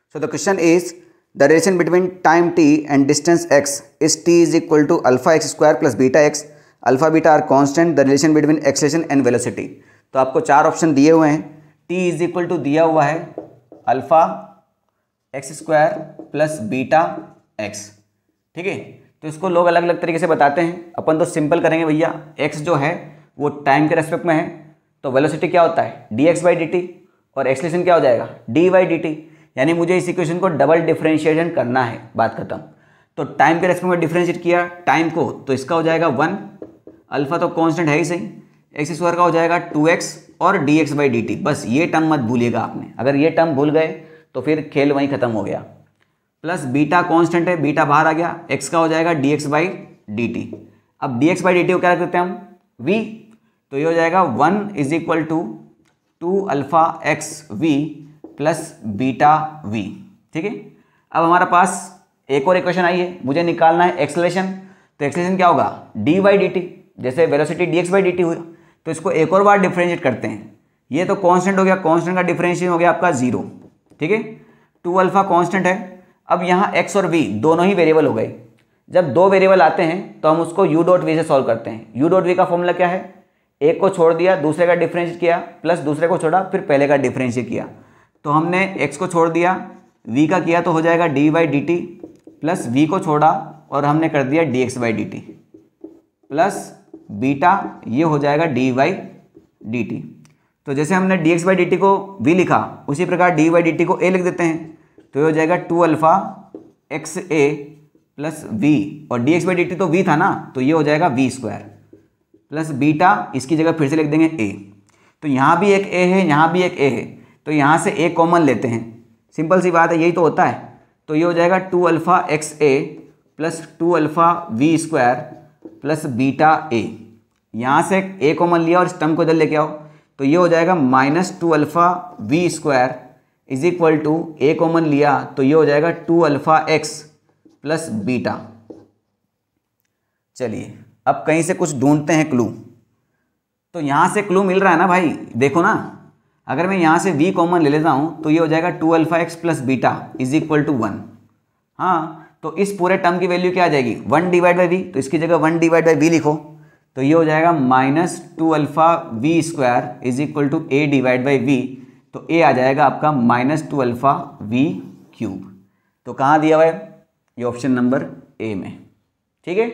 So the question is the relation between time t and distance x is t is equal to alpha x square plus beta x. Alpha beta are constant. The relation between acceleration and velocity. तो आपको चार option दिए हुए हैं. t is equal to दिया हुआ है alpha x square plus beta x. ठीक है, तो इसको लोग अलग अलग तरीके से बताते हैं. अपन तो सिंपल करेंगे भैया. x जो है वो टाइम के रेस्पेक्ट में है, तो वेलोसिटी क्या होता है dx बाई dt, और एक्सेलरेशन क्या हो जाएगा dy बाई dt. यानी मुझे इस इक्वेशन को डबल डिफरेंशिएशन करना है, बात खत्म. तो टाइम के रेस्पेक्ट में डिफरेंशिएट किया टाइम को, तो इसका हो जाएगा 1. अल्फा तो कांस्टेंट है ही सही. एक्स स्क्वायर का हो जाएगा 2x और dx बाई dt. बस ये टर्म मत भूलिएगा आपने. अगर ये टर्म भूल गए तो फिर खेल वहीं खत्म हो गया. प्लस बीटा कांस्टेंट है, बीटा बाहर आ गया. x का हो जाएगा dx बाई dt. अब dx बाई dt को क्या रख देते हैं हम v. तो ये हो जाएगा 1 is equal to 2 alpha x v plus beta v. ठीक है, अब हमारा पास एक और इक्वेशन आई है, मुझे निकालना है एक्सेलरेशन. तो एक्सेलरेशन क्या होगा डी बाई डी टी. जैसे velocity dx by d T हुई, तो इसको एक और बार डिफरेंशिएट करते हैं. ये तो कांस्टेंट हो गया, कांस्टेंट का डिफरेंशिएशन हो गया आपका 0. ठीक है, 2 अल्फा कांस्टेंट है. अब यहाँ x और v दोनों ही वेरिएबल हो गए. जब दो वेरिएबल आते हैं तो हम उसको u डॉट वी से सॉल्व करते हैं. u डॉट वी का फॉर्मूला क्या है, एक को छोड़ दिया दूसरे का डिफरेंशिएट किया, प्लस दूसरे को छोड़ा फिर पहले का डिफरेंशिएट किया. तो हमने x को छोड़ दिया, v का किया तो हो जाएगा D by d T, plus v को छोड़ा और हमने कर दिया dx by d T, plus beta ये हो जाएगा डी बाई डी टी. तो जैसे हमने dx बाई डी टी को v लिखा, उसी प्रकार डी बाई डी टी को a लिख देते हैं. तो ये हो जाएगा 2 alpha x a plus v, और dx बाई डी टी तो v था ना, तो ये हो जाएगा v स्क्वायर प्लस बीटा, इसकी जगह फिर से लिख देंगे a. तो यहाँ भी एक a है, यहाँ भी एक a है, तो यहाँ से a कॉमन लेते हैं. सिंपल सी बात है, यही तो होता है. तो ये हो जाएगा 2 alpha x a plus 2 alpha v square plus beta a. यहाँ से a कॉमन लिया और इस टर्म को इधर लेके आओ, तो ये हो जाएगा minus 2 alpha v square is equal to a common लिया तो ये हो जाएगा 2 अल्फा एक्स प्लस बीटा. चलिए अब कहीं से कुछ ढूंढते हैं क्लू. तो यहाँ से क्लू मिल रहा है ना भाई, देखो ना. अगर मैं यहाँ से v कॉमन ले लेता हूँ तो ये हो जाएगा 2 alpha x plus beta is equal to 1. हाँ, तो इस पूरे टर्म की वैल्यू क्या आ जाएगी 1 डिवाइड बाई वी, तो इसकी जगह 1 डिवाइड बाई वी लिखो. तो ये हो जाएगा minus 2 alpha v square is equal to a divide by v. तो a आ जाएगा आपका माइनस 2 अल्फा वी क्यूब. तो कहाँ दिया हुआ है, ये ऑप्शन नंबर ए में. ठीक है.